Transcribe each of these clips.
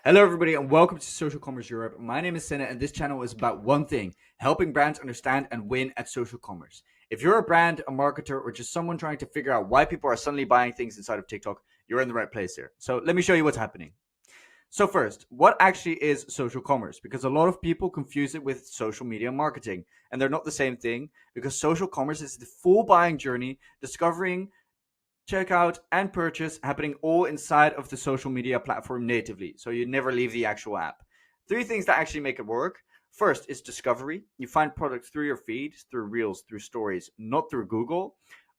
Hello, everybody, and welcome to Social Commerce Europe. My name is Senna, and this channel is about one thing: helping brands understand and win at social commerce. If you're a brand, a marketer, or just someone trying to figure out why people are suddenly buying things inside of TikTok, you're in the right place here. So, let me show you what's happening. So, first, what actually is social commerce? Because a lot of people confuse it with social media marketing, and they're not the same thing. Because social commerce is the full buying journey, discovering, checkout, and purchase happening all inside of the social media platform natively. So you never leave the actual app. Three things that actually make it work. First is discovery. You find products through your feed, through Reels, through stories, not through Google.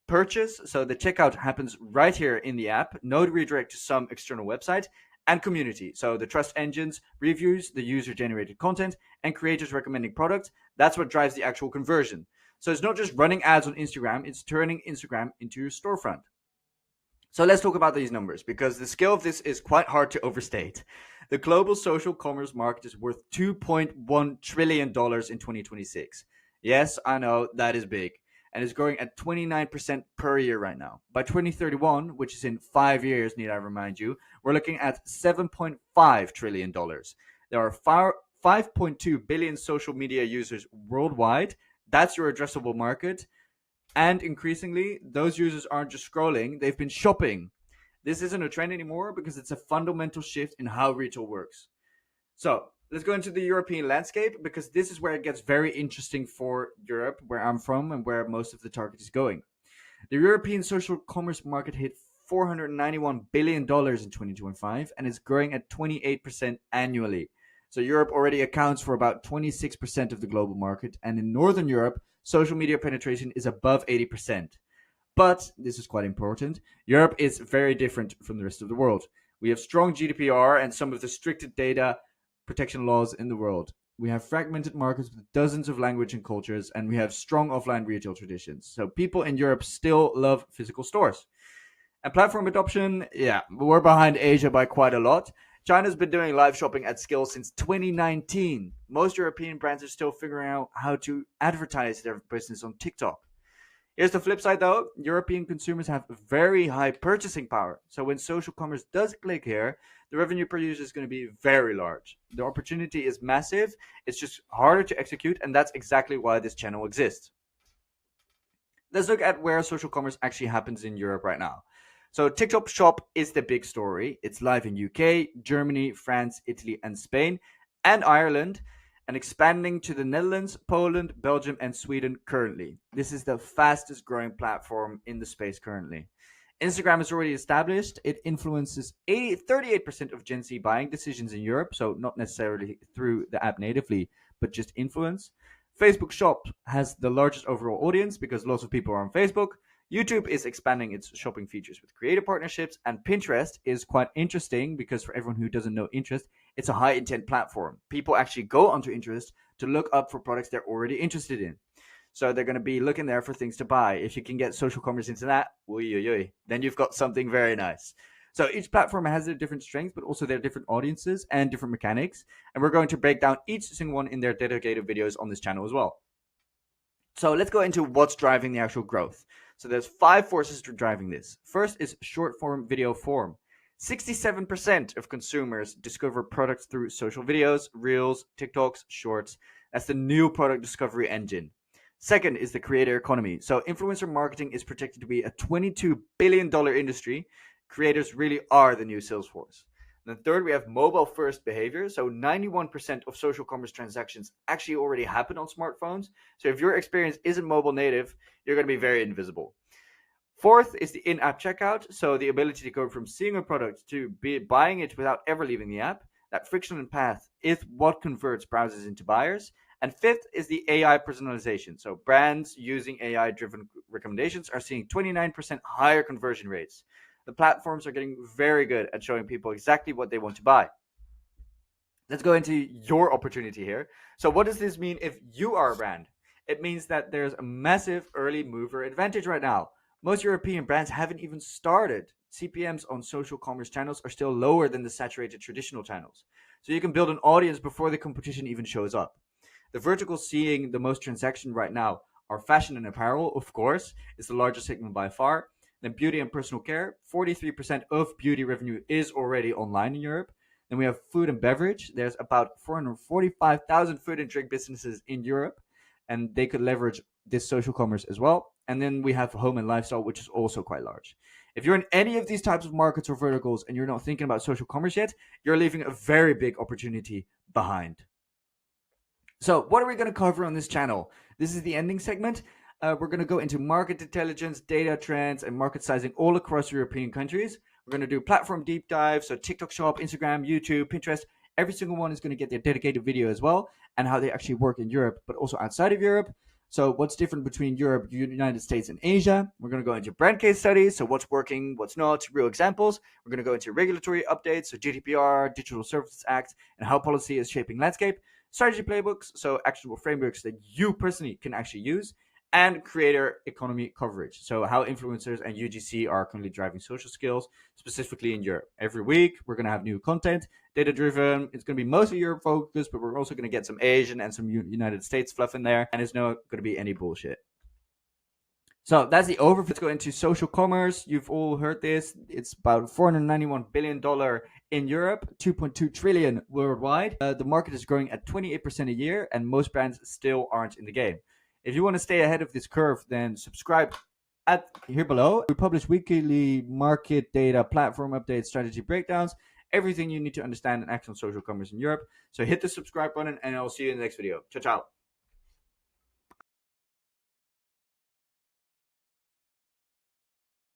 Purchase. So the checkout happens right here in the app, no redirect to some external website. And community. So the trust engines, reviews, the user generated content, and creators recommending products. That's what drives the actual conversion. So it's not just running ads on Instagram, it's turning Instagram into your storefront. So let's talk about these numbers because the scale of this is quite hard to overstate. The global social commerce market is worth $2.1 trillion in 2026. Yes, I know that is big. And it's growing at 29% per year right now. By 2031, which is in 5 years, need I remind you, we're looking at $7.5 trillion. There are 5.2 billion social media users worldwide. That's your addressable market. And increasingly, those users aren't just scrolling, they've been shopping. This isn't a trend anymore because it's a fundamental shift in how retail works. So, let's go into the European landscape because this is where it gets very interesting for Europe, where I'm from and where most of the target is going. The European social commerce market hit $491 billion in 2025 and is growing at 28% annually. So Europe already accounts for about 26% of the global market, and in Northern Europe, social media penetration is above 80%. But this is quite important. Europe is very different from the rest of the world. We have strong GDPR and some of the strictest data protection laws in the world. We have fragmented markets with dozens of language and cultures, and we have strong offline retail traditions. So people in Europe still love physical stores. And platform adoption, yeah, we're behind Asia by quite a lot. China's been doing live shopping at scale since 2019. Most European brands are still figuring out how to advertise their business on TikTok. Here's the flip side though: European consumers have very high purchasing power. So when social commerce does click here, the revenue per user is going to be very large. The opportunity is massive, it's just harder to execute, and that's exactly why this channel exists. Let's look at where social commerce actually happens in Europe right now. So TikTok Shop is the big story. It's live in UK, Germany, France, Italy, and Spain, and Ireland, and expanding to the Netherlands, Poland, Belgium, and Sweden currently. This is the fastest growing platform in the space currently. Instagram is already established. It influences 38% of Gen Z buying decisions in Europe, so not necessarily through the app natively, but just influence. Facebook Shop has the largest overall audience because lots of people are on Facebook. YouTube is expanding its shopping features with creator partnerships, and Pinterest is quite interesting because for everyone who doesn't know Interest, it's a high intent platform. People actually go onto Interest to look up for products they're already interested in. So they're going to be looking there for things to buy. If you can get social commerce into that, then you've got something very nice. So each platform has their different strengths, but also their different audiences and different mechanics. And we're going to break down each single one in their dedicated videos on this channel as well. So let's go into what's driving the actual growth. So there's 5 forces driving this. First is short form video form. 67% of consumers discover products through social videos, reels, TikToks, shorts. That's the new product discovery engine. Second is the creator economy. So influencer marketing is projected to be a $22 billion industry. Creators really are the new Salesforce. And then third, we have mobile first behavior. So 91% of social commerce transactions actually already happen on smartphones. So if your experience isn't mobile native, you're going to be very invisible. Fourth is the in-app checkout. So the ability to go from seeing a product to buying it without ever leaving the app. That frictionless path is what converts browsers into buyers. And fifth is the AI personalization. So brands using AI driven recommendations are seeing 29% higher conversion rates. The platforms are getting very good at showing people exactly what they want to buy. Let's go into your opportunity here. So, what does this mean if you are a brand? It means that there's a massive early mover advantage right now. Most European brands haven't even started. CPMs on social commerce channels are still lower than the saturated traditional channels. So, you can build an audience before the competition even shows up. The verticals seeing the most transaction right now are fashion and apparel, of course, is the largest segment by far. Then beauty and personal care, 43% of beauty revenue is already online in Europe. Then we have food and beverage. There's about 445,000 food and drink businesses in Europe, and they could leverage this social commerce as well. And then we have home and lifestyle, which is also quite large. If you're in any of these types of markets or verticals and you're not thinking about social commerce yet, you're leaving a very big opportunity behind. So, what are we going to cover on this channel? This is the ending segment. We're going to go into market intelligence, data trends, and market sizing all across European countries. We're going to do platform deep dives, so TikTok Shop, Instagram, YouTube, Pinterest. Every single one is going to get their dedicated video as well, and how they actually work in Europe, but also outside of Europe. So what's different between Europe, the United States, and Asia? We're going to go into brand case studies, so what's working, what's not, real examples. We're going to go into regulatory updates, so GDPR, Digital Services Act, and how policy is shaping landscape. Strategy playbooks, so actionable frameworks that you personally can actually use, and creator economy coverage, so how influencers and UGC are currently driving social skills, specifically in Europe. Every week, we're going to have new content, data-driven. It's going to be mostly Europe-focused, but we're also going to get some Asian and some United States fluff in there, and it's not going to be any bullshit. So that's the overview. Let's go into social commerce. You've all heard this. It's about $491 billion in Europe, 2.2 trillion worldwide. The market is growing at 28% a year, and most brands still aren't in the game. If you want to stay ahead of this curve, then subscribe at here below. We publish weekly market data, platform updates, strategy breakdowns, everything you need to understand and act on social commerce in Europe. So hit the subscribe button, and I'll see you in the next video. Ciao, ciao.